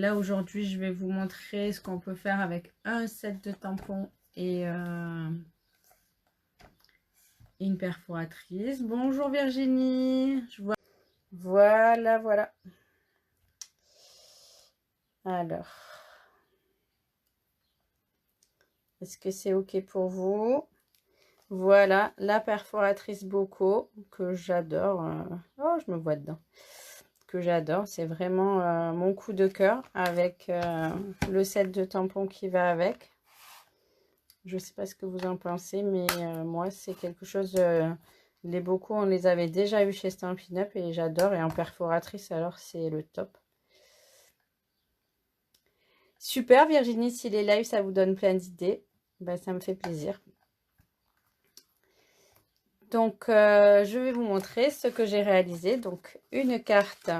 là aujourd'hui je vais vous montrer ce qu'on peut faire avec un set de tampons et une perforatrice. Bonjour Virginie, je vois. Voilà. Alors, est-ce que c'est ok pour vous? Voilà la perforatrice Bocaux que j'adore. Oh, je me vois dedans. Que j'adore, c'est vraiment mon coup de cœur avec le set de tampons qui va avec. Je sais pas ce que vous en pensez, mais moi c'est quelque chose. Les Bocaux, on les avait déjà eu chez Stampin' Up et j'adore. Et en perforatrice, alors c'est le top. Super Virginie, si les lives ça vous donne plein d'idées, ben, ça me fait plaisir. Donc je vais vous montrer ce que j'ai réalisé. Donc une carte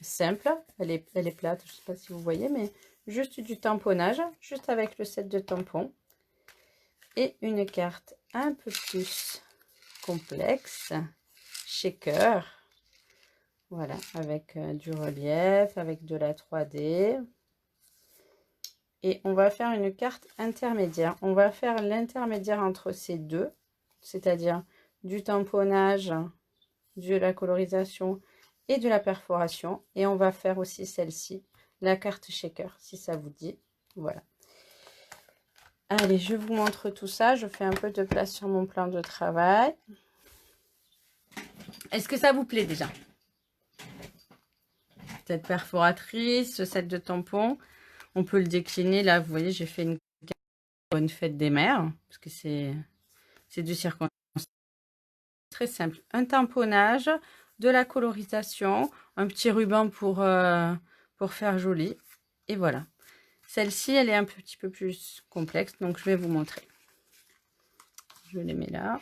simple, elle est plate, je ne sais pas si vous voyez, mais juste du tamponnage, juste avec le set de tampons. Et une carte un peu plus complexe, shaker. Voilà, avec du relief, avec de la 3D. Et on va faire une carte intermédiaire. On va faire l'intermédiaire entre ces deux, c'est-à-dire du tamponnage, de la colorisation et de la perforation. Et on va faire aussi celle-ci, la carte shaker, si ça vous dit. Voilà. Allez, je vous montre tout ça. Je fais un peu de place sur mon plan de travail. Est-ce que ça vous plaît déjà? Cette perforatrice, ce set de tampons, on peut le décliner. Là, vous voyez, j'ai fait une bonne fête des mères, parce que c'est du circonstance. Très simple. Un tamponnage, de la colorisation, un petit ruban pour faire joli. Et voilà. Celle-ci, elle est un petit peu plus complexe, donc je vais vous montrer. Je les mets là.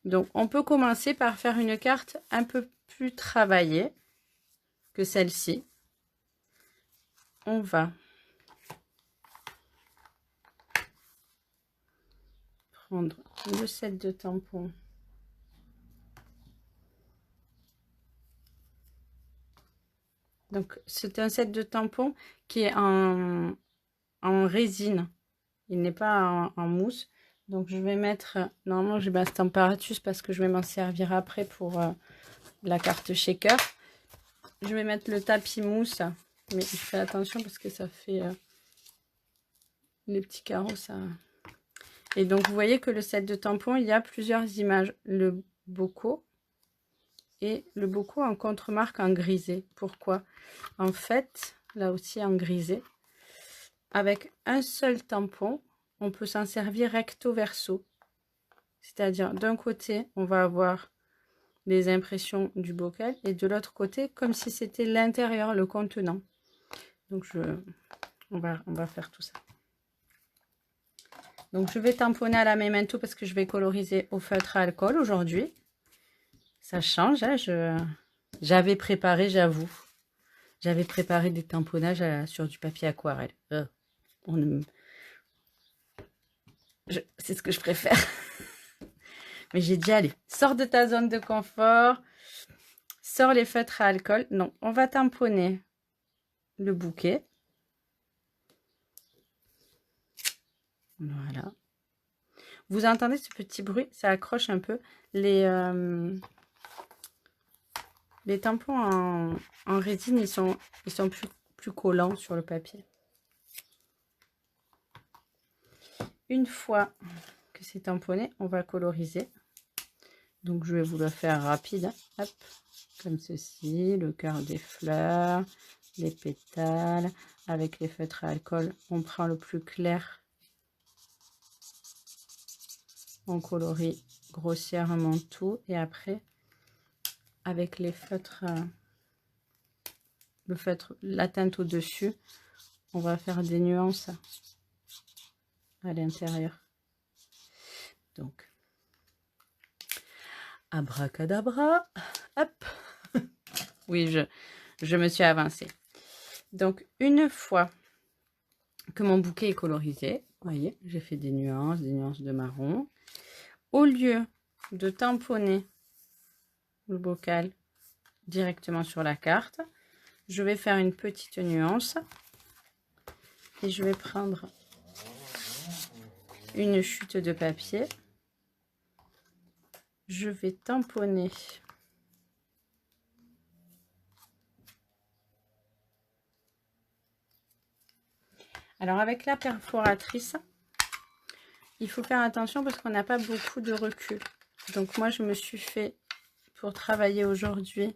Donc, on peut commencer par faire une carte un peu plus travaillée que celle-ci. On va prendre le set de tampons. Donc, c'est un set de tampons qui est en résine. Il n'est pas en mousse. Donc, je vais mettre... Normalement, j'ai ma Stamparatus parce que je vais m'en servir après pour la carte shaker. Je vais mettre le tapis mousse. Mais je fais attention parce que ça fait... les petits carreaux, ça... Et donc, vous voyez que le set de tampons, il y a plusieurs images. Le Bocaux et le Bocaux en contre-marque en grisé. Pourquoi? En fait, là aussi en grisé, avec un seul tampon, on peut s'en servir recto verso. C'est-à-dire, d'un côté, on va avoir les impressions du bocal et de l'autre côté, comme si c'était l'intérieur, le contenant. Donc, on va faire tout ça. Donc, je vais tamponner à la Memento parce que je vais coloriser au feutre à alcool aujourd'hui. Ça change, hein, j'avais préparé, j'avoue. J'avais préparé des tamponnages sur du papier aquarelle. C'est ce que je préfère. Mais j'ai dit, allez, sors de ta zone de confort. Sors les feutres à alcool. Non, on va tamponner le bouquet. Voilà. Vous entendez ce petit bruit? Ça accroche un peu. Les tampons en résine, ils sont plus collants sur le papier. Une fois que c'est tamponné, on va coloriser. Donc, je vais vous le faire rapide. Hop, comme ceci. Le cœur des fleurs, les pétales. Avec les feutres à alcool, on prend le plus clair. On colorie grossièrement tout. Et après, avec les feutres, la teinte au-dessus, on va faire des nuances à l'intérieur. Donc, abracadabra, hop. Oui, je me suis avancée. Donc, une fois que mon bouquet est colorisé, vous voyez, j'ai fait des nuances de marron. Au lieu de tamponner le bocal directement sur la carte, je vais faire une petite nuance. Et je vais prendre une chute de papier. Je vais tamponner alors avec la perforatrice, il faut faire attention parce qu'on n'a pas beaucoup de recul. Donc moi je me suis fait, pour travailler aujourd'hui,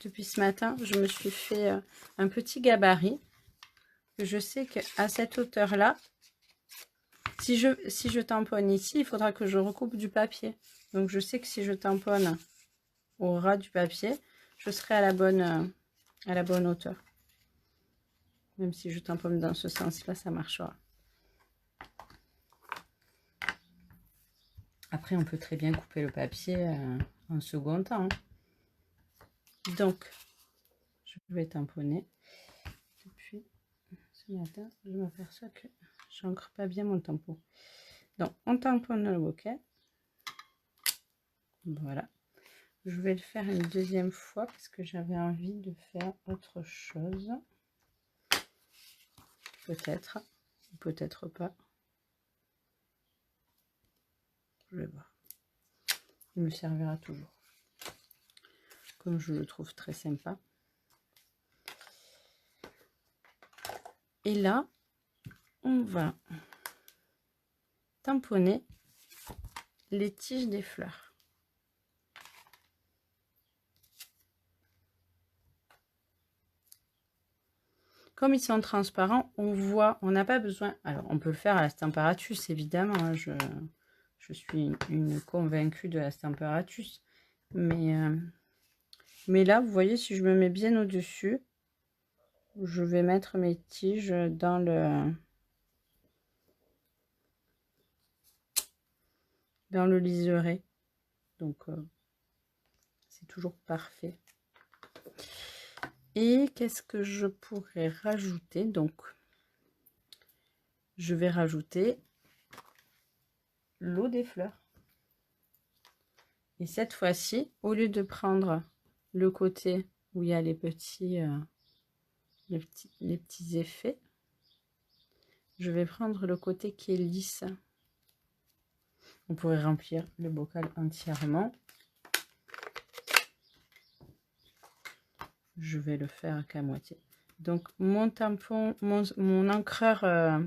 depuis ce matin, je me suis fait un petit gabarit. Je sais qu'à cette hauteur là, si je tamponne ici, il faudra que je recoupe du papier. Donc je sais que si je tamponne au ras du papier, je serai à la bonne hauteur. Même si je tamponne dans ce sens-là, ça marchera. Après, on peut très bien couper le papier en second temps. Donc, je vais tamponner. Depuis ce matin, je m'aperçois que j'ancre pas bien mon tampon. Donc, on tamponne le bouquet. Voilà. Je vais le faire une deuxième fois parce que j'avais envie de faire autre chose. Peut-être, peut-être pas. Je vais voir. Il me servira toujours. Comme je le trouve très sympa. Et là, on va tamponner les tiges des fleurs. Comme ils sont transparents, on voit, on n'a pas besoin. Alors, on peut le faire à la Stamparatus, évidemment. Hein, je suis une convaincue de la Stamparatus. Mais là, vous voyez, si je me mets bien au-dessus, je vais mettre mes tiges dans le liseré. Donc, c'est toujours parfait. Et qu'est-ce que je pourrais rajouter? Donc, je vais rajouter l'eau des fleurs. Et cette fois-ci, au lieu de prendre le côté où il y a les petits effets, je vais prendre le côté qui est lisse. On pourrait remplir le bocal entièrement. Je vais le faire qu'à moitié. Donc mon tampon, mon encreur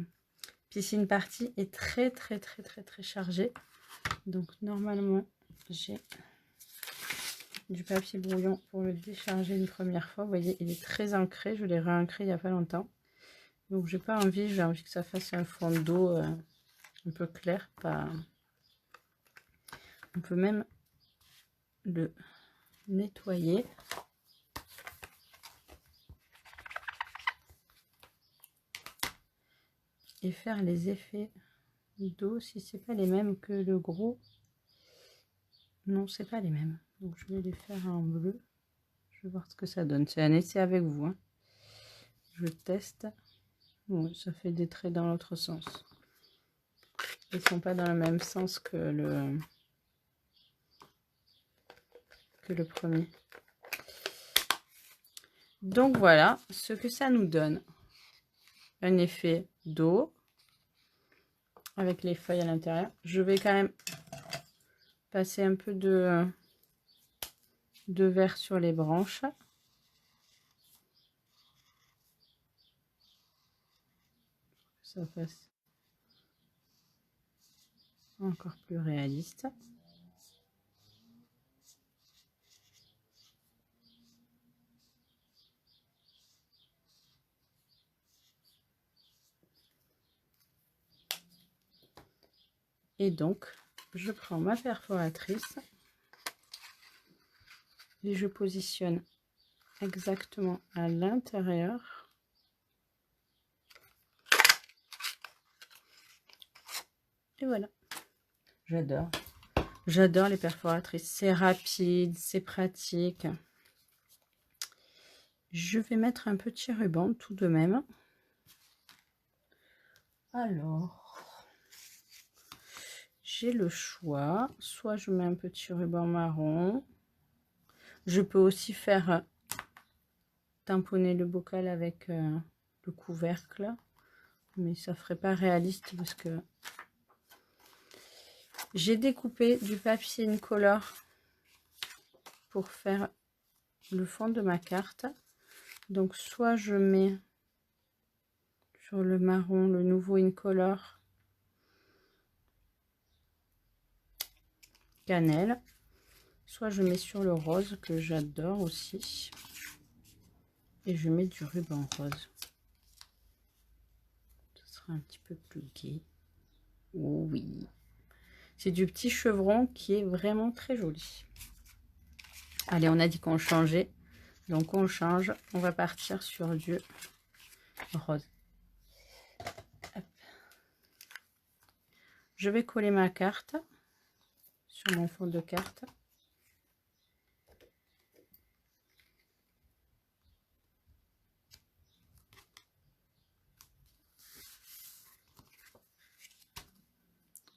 piscine party est très chargé. Donc normalement j'ai du papier brouillon pour le décharger une première fois. Vous voyez, il est très ancré. Je l'ai réancré il n'y a pas longtemps. Donc j'ai pas envie, j'ai envie que ça fasse un fond d'eau un peu clair. Pas... On peut même le nettoyer. Et faire les effets d'eau si c'est pas les mêmes que le gros. Non, c'est pas les mêmes. Donc je vais les faire en bleu. Je vais voir ce que ça donne. C'est un essai avec vous. Hein. Je teste. Bon, ça fait des traits dans l'autre sens. Ils sont pas dans le même sens que le premier. Donc voilà ce que ça nous donne. Un effet d'eau avec les feuilles à l'intérieur. Je vais quand même passer un peu de vert sur les branches. Ça fasse encore plus réaliste. Et donc, je prends ma perforatrice et je positionne exactement à l'intérieur. Et voilà. J'adore. J'adore les perforatrices. C'est rapide, c'est pratique. Je vais mettre un petit ruban tout de même. Alors, j'ai le choix. Soit je mets un petit ruban marron. Je peux aussi faire tamponner le bocal avec le couvercle, mais ça ferait pas réaliste parce que j'ai découpé du papier incolore pour faire le fond de ma carte. Donc soit je mets sur le marron le nouveau incolore cannelle, soit je mets sur le rose que j'adore aussi, et je mets du ruban rose. Ce sera un petit peu plus gai. Oh oui, c'est du petit chevron qui est vraiment très joli. Allez, on a dit qu'on changeait, donc on change. On va partir sur du rose. Hop. Je vais coller ma carte sur mon fond de carte.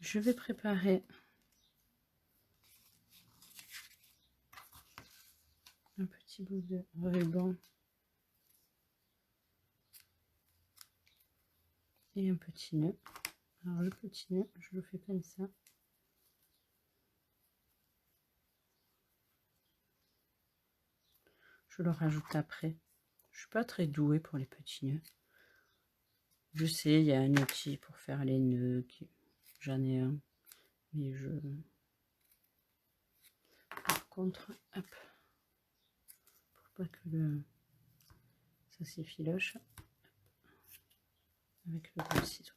Je vais préparer un petit bout de ruban et un petit nœud. Alors le petit nœud, je le fais comme ça. Je le rajoute après. Je suis pas très douée pour les petits nœuds. Je sais, il y a un outil pour faire les nœuds. J'en ai un. Mais je... Par contre, hop. Pour pas que le... ça s'effiloche. Avec le gros ciseau.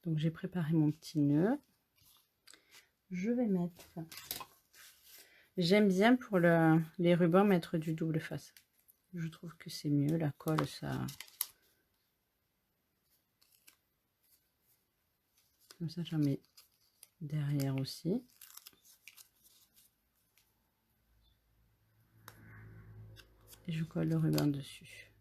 Donc j'ai préparé mon petit nœud. Je vais mettre... J'aime bien pour les rubans mettre du double face. Je trouve que c'est mieux. La colle, ça... Comme ça, j'en mets derrière aussi. Et je colle le ruban dessus.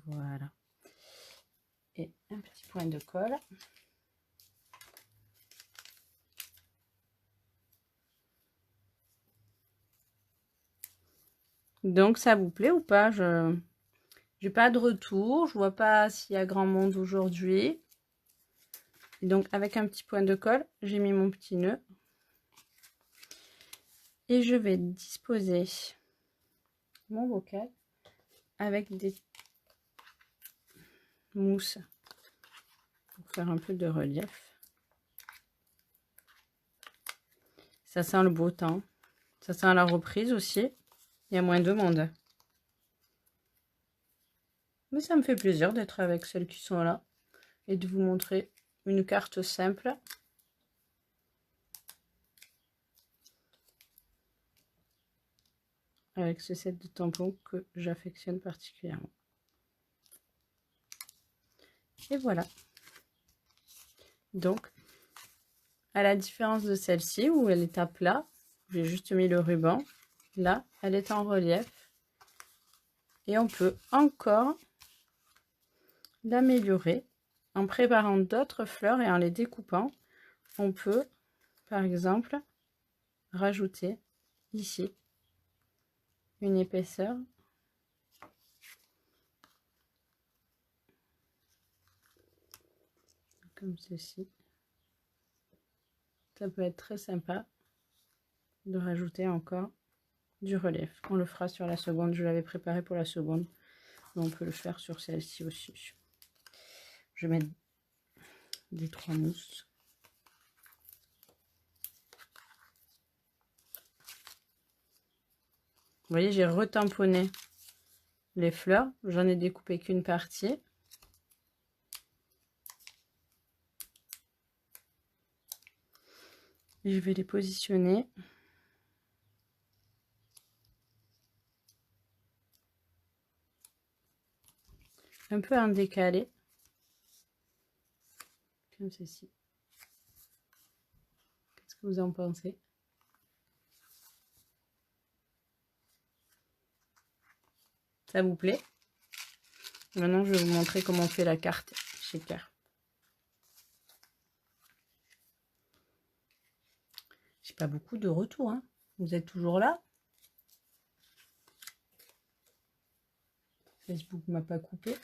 Voilà. Et un petit point de colle. Donc, ça vous plaît ou pas? Je n'ai pas de retour. Je vois pas s'il y a grand monde aujourd'hui. Et donc, avec un petit point de colle, j'ai mis mon petit nœud. Et je vais disposer mon bocal avec des mousses pour faire un peu de relief. Ça sent le beau temps. Ça sent la reprise aussi. Il y a moins de monde. Mais ça me fait plaisir d'être avec celles qui sont là et de vous montrer une carte simple. Avec ce set de tampons que j'affectionne particulièrement. Et voilà. Donc, à la différence de celle-ci où elle est à plat, j'ai juste mis le ruban. Là, elle est en relief. Et on peut encore l'améliorer en préparant d'autres fleurs et en les découpant. On peut, par exemple, rajouter ici une épaisseur comme ceci. Ça peut être très sympa de rajouter encore du relief. On le fera sur la seconde, je l'avais préparé pour la seconde, mais on peut le faire sur celle-ci aussi. Je vais mettre des 3 mousses. Vous voyez, j'ai retamponné les fleurs, j'en ai découpé qu'une partie. Et je vais les positionner un peu en décalé, comme ceci. Qu'est-ce que vous en pensez? Ça vous plaît? Maintenant, je vais vous montrer comment on fait la carte chez Claire. J'ai pas beaucoup de retours, hein. Vous êtes toujours là? Facebook m'a pas coupé.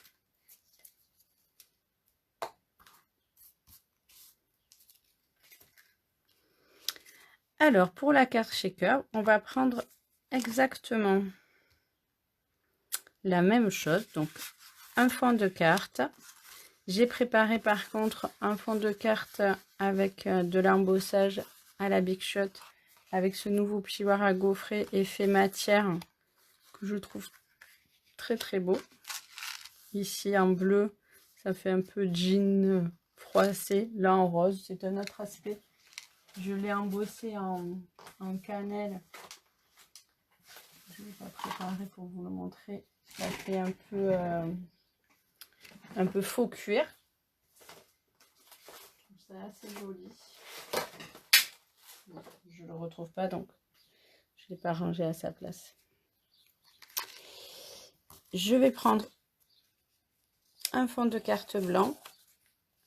Alors, pour la carte shaker, on va prendre exactement la même chose. Donc, un fond de carte. J'ai préparé par contre un fond de carte avec de l'embossage à la Big Shot, avec ce nouveau plioir à gaufrer effet matière que je trouve très très beau. Ici en bleu, ça fait un peu jean froissé. Là en rose, c'est un autre aspect. Je l'ai embossé en cannelle. Je ne vais pas préparer pour vous le montrer. Ça fait un peu faux cuir. C'est assez joli. Je ne le retrouve pas, donc je ne l'ai pas rangé à sa place. Je vais prendre un fond de carte blanc,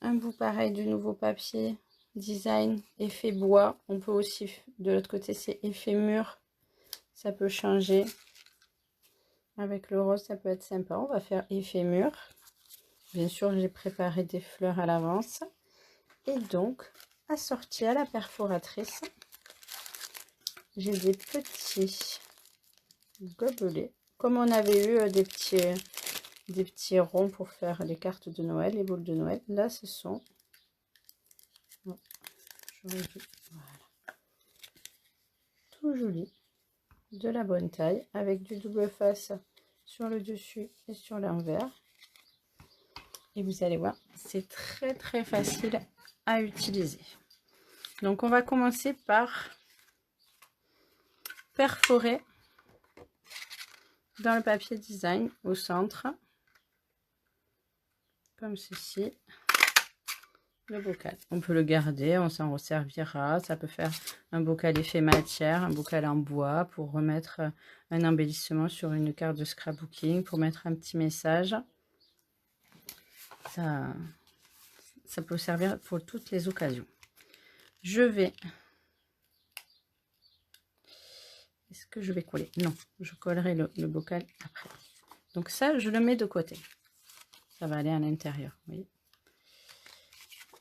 un bout pareil du nouveau papier design effet bois. On peut aussi, de l'autre côté, c'est effet mur. Ça peut changer. Avec le rose, ça peut être sympa. On va faire effet mur. Bien sûr, j'ai préparé des fleurs à l'avance. Et donc, assorti à la perforatrice, j'ai des petits gobelets. Comme on avait eu des petits ronds pour faire les cartes de Noël, les boules de Noël. Là, ce sont... Voilà. Tout joli. De la bonne taille. Avec du double face sur le dessus et sur l'envers. Et vous allez voir, c'est très très facile à utiliser. Donc, on va commencer par perforer dans le papier design au centre, comme ceci, le bocal. On peut le garder, on s'en resservira. Ça peut faire un bocal effet matière, un bocal en bois pour remettre un embellissement sur une carte de scrapbooking, pour mettre un petit message. Ça peut servir pour toutes les occasions. Je vais... Est-ce que je vais coller? Non, je collerai le bocal après. Donc ça, je le mets de côté. Ça va aller à l'intérieur, vous voyez.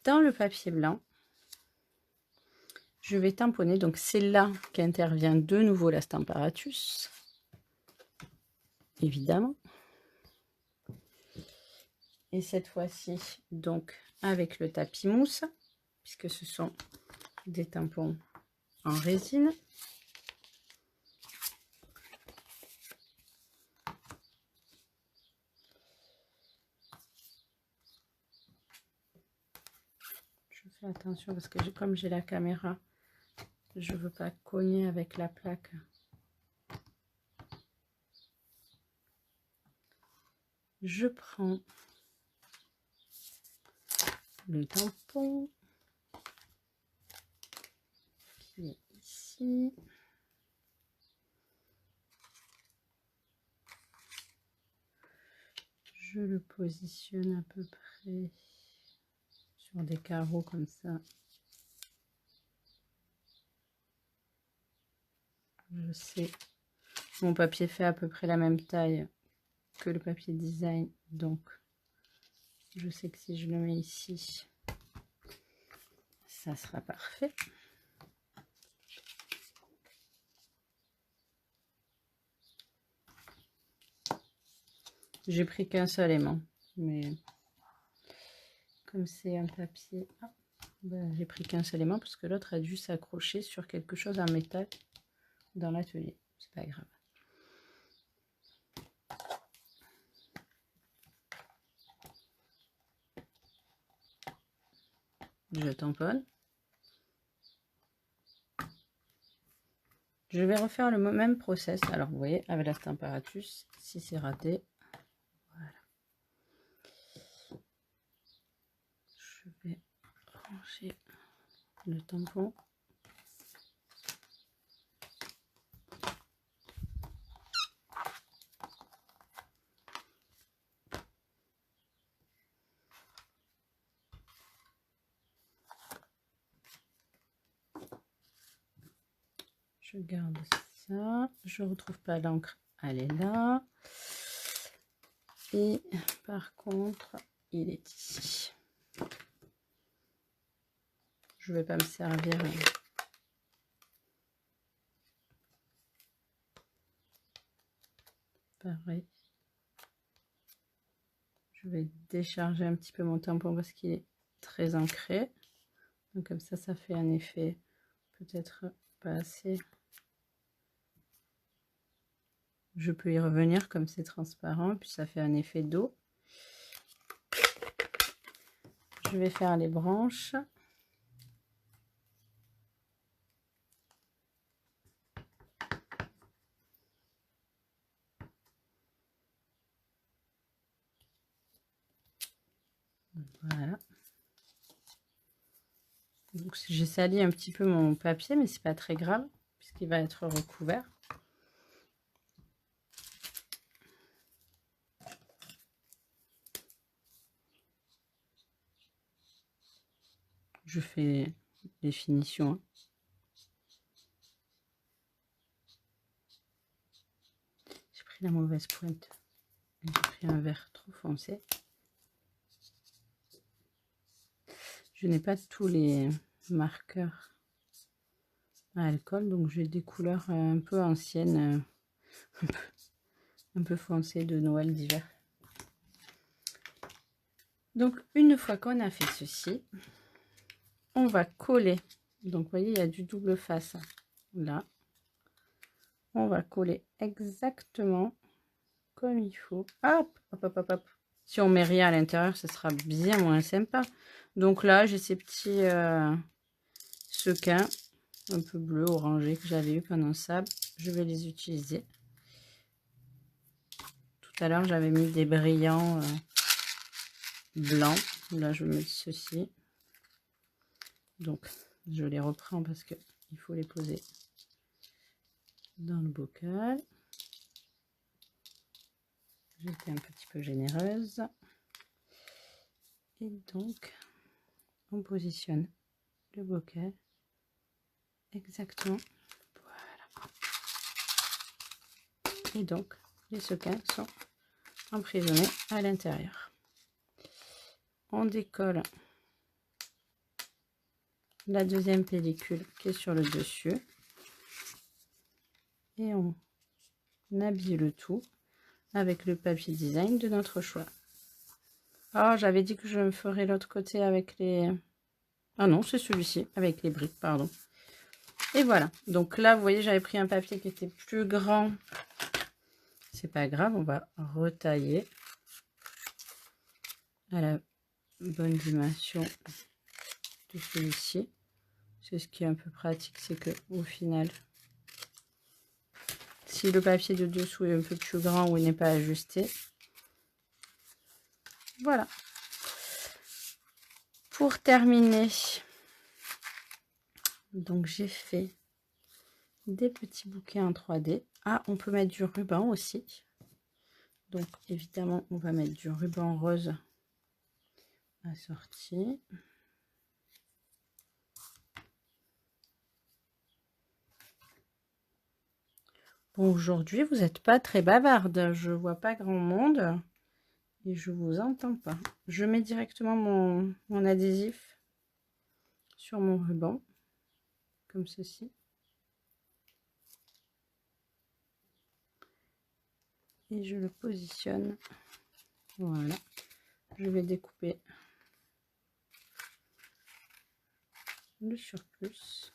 Dans le papier blanc, je vais tamponner. Donc c'est là qu'intervient de nouveau la Stamparatus. Évidemment. Et cette fois-ci, donc avec le tapis mousse, puisque ce sont des tampons en résine. Je fais attention parce que comme j'ai la caméra, je veux pas cogner avec la plaque. Je prends le tampon qui est ici. Je le positionne à peu près sur des carreaux comme ça. Je sais, mon papier fait à peu près la même taille que le papier design, donc je sais que si je le mets ici, ça sera parfait. J'ai pris qu'un seul aimant, mais comme c'est un papier, ben, j'ai pris qu'un seul aimant parce que l'autre a dû s'accrocher sur quelque chose en métal dans l'atelier. C'est pas grave. Je tamponne. Je vais refaire le même process. Alors, vous voyez, avec la Stamparatus, si c'est raté, voilà. Je vais ranger le tampon. Je garde ça. Je retrouve pas l'encre. Elle est là. Et par contre, il est ici. Je vais pas me servir. Pareil. Je vais décharger un petit peu mon tampon parce qu'il est très ancré. Donc comme ça fait un effet peut-être pas assez. Je peux y revenir comme c'est transparent, puis ça fait un effet d'eau. Je vais faire les branches. Voilà. Donc j'ai sali un petit peu mon papier, mais c'est pas très grave puisqu'il va être recouvert. Je fais les finitions. J'ai pris la mauvaise pointe. J'ai pris un vert trop foncé. Je n'ai pas tous les marqueurs à alcool, donc j'ai des couleurs un peu anciennes, un peu foncées de Noël d'hiver. Donc une fois qu'on a fait ceci, on va coller. Donc vous voyez, il y a du double face là. On va coller exactement comme il faut. Hop, hop, hop, hop, hop. Si on met rien à l'intérieur, ce sera bien moins sympa. Donc là, j'ai ces petits sequins un peu bleu orangé que j'avais eu pendant ça. Je vais les utiliser. Tout à l'heure, j'avais mis des brillants blancs. Là, je vais mettre ceci. Donc, je les reprends parce que il faut les poser dans le bocal. J'étais un petit peu généreuse. Et donc, on positionne le bocal exactement. Voilà. Et donc, les sequins sont emprisonnés à l'intérieur. On décolle la deuxième pellicule qui est sur le dessus. Et on habille le tout avec le papier design de notre choix. Ah, j'avais dit que je me ferais l'autre côté avec les... Ah non, c'est celui-ci, avec les briques, pardon. Et voilà. Donc là, vous voyez, j'avais pris un papier qui était plus grand. C'est pas grave, on va retailler à la bonne dimension de celui-ci. C'est ce qui est un peu pratique, c'est que au final, si le papier de dessous est un peu plus grand ou il n'est pas ajusté, voilà. Pour terminer, donc j'ai fait des petits bouquets en 3D. Ah, on peut mettre du ruban aussi. Donc évidemment, on va mettre du ruban rose assorti. Bon, aujourd'hui, vous n'êtes pas très bavarde. Je vois pas grand monde et je vous entends pas. Je mets directement mon adhésif sur mon ruban, comme ceci. Et je le positionne. Voilà. Je vais découper le surplus.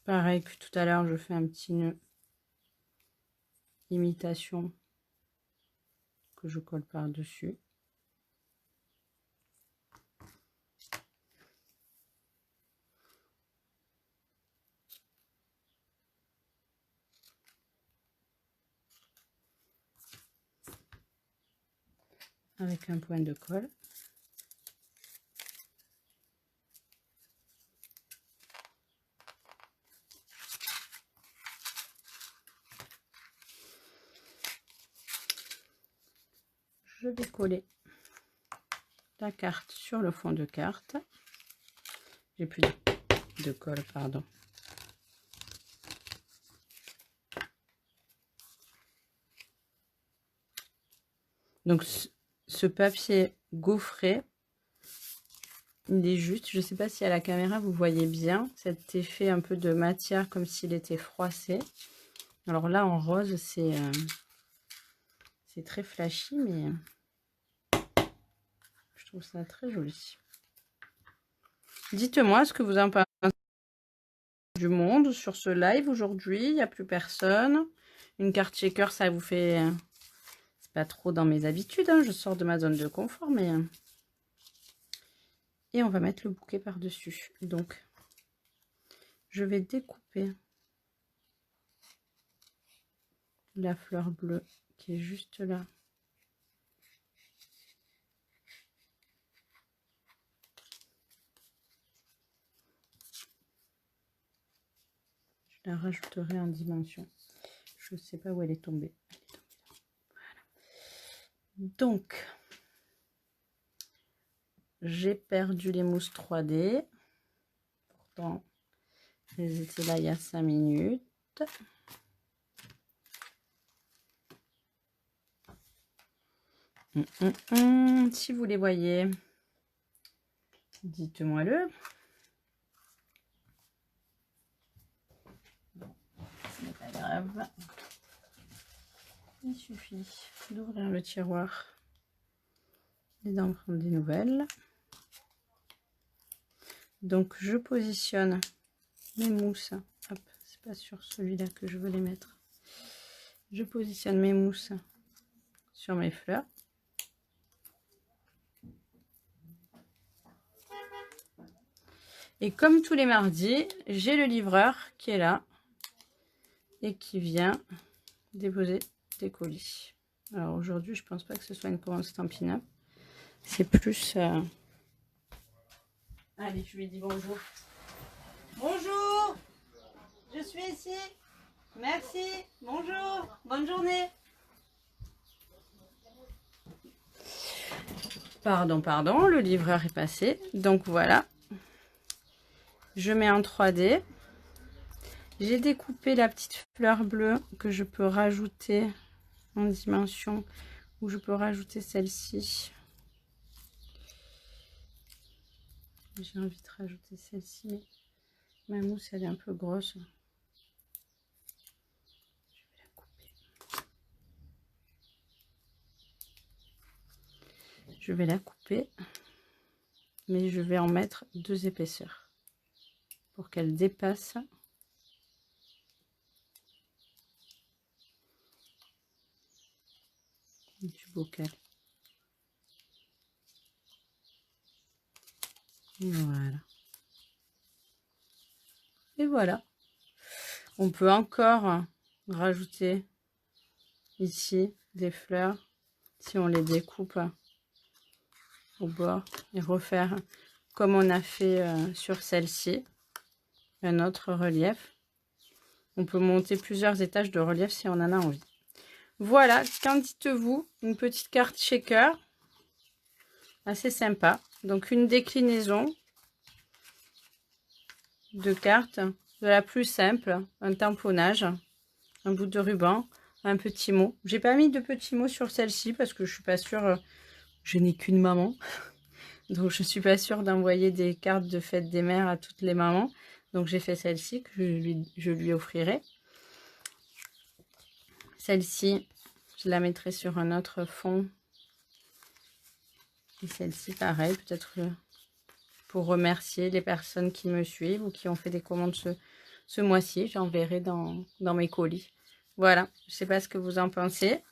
Pareil que tout à l'heure, je fais un petit nœud imitation que je colle par-dessus. Avec un point de colle. je vais coller la carte sur le fond de carte. J'ai plus de colle, pardon. Donc ce papier gaufré, il est juste, je ne sais pas si à la caméra vous voyez bien cet effet un peu de matière comme s'il était froissé. Alors là en rose c'est très flashy, mais je trouve ça très joli. Dites-moi ce que vous en pensez du monde sur ce live aujourd'hui. Il n'y a plus personne. Une carte shaker, ça vous fait... C'est pas trop dans mes habitudes, hein. Je sors de ma zone de confort, mais... Et on va mettre le bouquet par-dessus. Donc, je vais découper la fleur bleue qui est juste là. Je la rajouterai en dimension. Je ne sais pas où elle est tombée. Voilà. Donc, j'ai perdu les mousses 3D. Pourtant, elles étaient là il y a 5 minutes. Si vous les voyez, dites-moi-le. Bon, ce n'est pas grave. Il suffit d'ouvrir le tiroir et d'en prendre des nouvelles. Donc je positionne mes mousses. Hop, c'est pas sur celui-là que je veux les mettre. Je positionne mes mousses sur mes fleurs. Et comme tous les mardis, j'ai le livreur qui est là et qui vient déposer des colis. Alors aujourd'hui, je pense pas que ce soit une commande Stampin' Up. C'est plus... Allez, je lui dis bonjour. Bonjour, je suis ici. Merci, bonjour, bonne journée. Pardon, le livreur est passé. Donc voilà. Je mets en 3D. J'ai découpé la petite fleur bleue que je peux rajouter en dimension, ou je peux rajouter celle-ci. J'ai envie de rajouter celle-ci, mais ma mousse elle est un peu grosse. Je vais la couper. Je vais la couper, mais je vais en mettre 2 épaisseurs pour qu'elle dépasse du bocal. Voilà. Et voilà. On peut encore rajouter ici des fleurs si on les découpe au bord et refaire comme on a fait sur celle-ci, un autre relief. On peut monter plusieurs étages de relief si on en a envie. Voilà, qu'en dites-vous? Une petite carte shaker assez sympa. Donc une déclinaison de cartes de la plus simple, un tamponnage, un bout de ruban, un petit mot. J'ai pas mis de petits mots sur celle-ci parce que je suis pas sûre, je n'ai qu'une maman. Donc je suis pas sûre d'envoyer des cartes de fête des mères à toutes les mamans. Donc j'ai fait celle-ci que je lui offrirai. Celle-ci, je la mettrai sur un autre fond. Et celle-ci, pareil, peut-être pour remercier les personnes qui me suivent ou qui ont fait des commandes ce mois-ci. J'enverrai dans mes colis. Voilà, je sais pas ce que vous en pensez.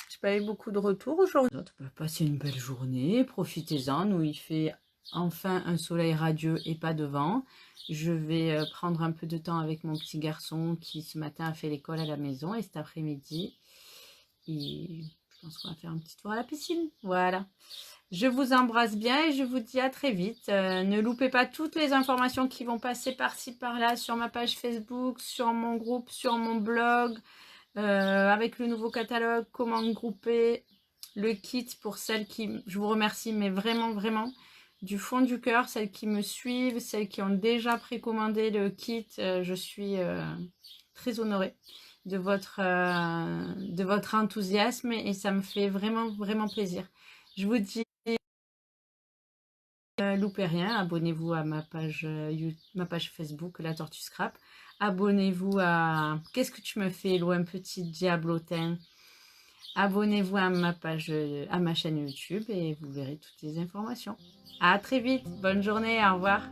J'ai pas eu beaucoup de retours aujourd'hui. Passez une belle journée, profitez-en. Nous, il fait enfin un soleil radieux et pas de vent. Je vais prendre un peu de temps avec mon petit garçon qui ce matin a fait l'école à la maison et cet après-midi, je pense qu'on va faire un petit tour à la piscine. Voilà. Je vous embrasse bien et je vous dis à très vite. Ne loupez pas toutes les informations qui vont passer par-ci, par-là, sur ma page Facebook, sur mon groupe, sur mon blog, avec le nouveau catalogue, comment grouper. le kit pour celles qui... Je vous remercie, mais vraiment, vraiment, du fond du cœur, celles qui me suivent, celles qui ont déjà précommandé le kit, je suis très honorée de votre enthousiasme et ça me fait vraiment, vraiment plaisir. Je vous dis, loupez rien, abonnez-vous à ma page Facebook, La Tortue Scrap. Abonnez-vous à... Qu'est-ce que tu me fais, Lo, un petit diablotin? Abonnez-vous à ma page, à ma chaîne YouTube et vous verrez toutes les informations. À très vite, bonne journée, au revoir.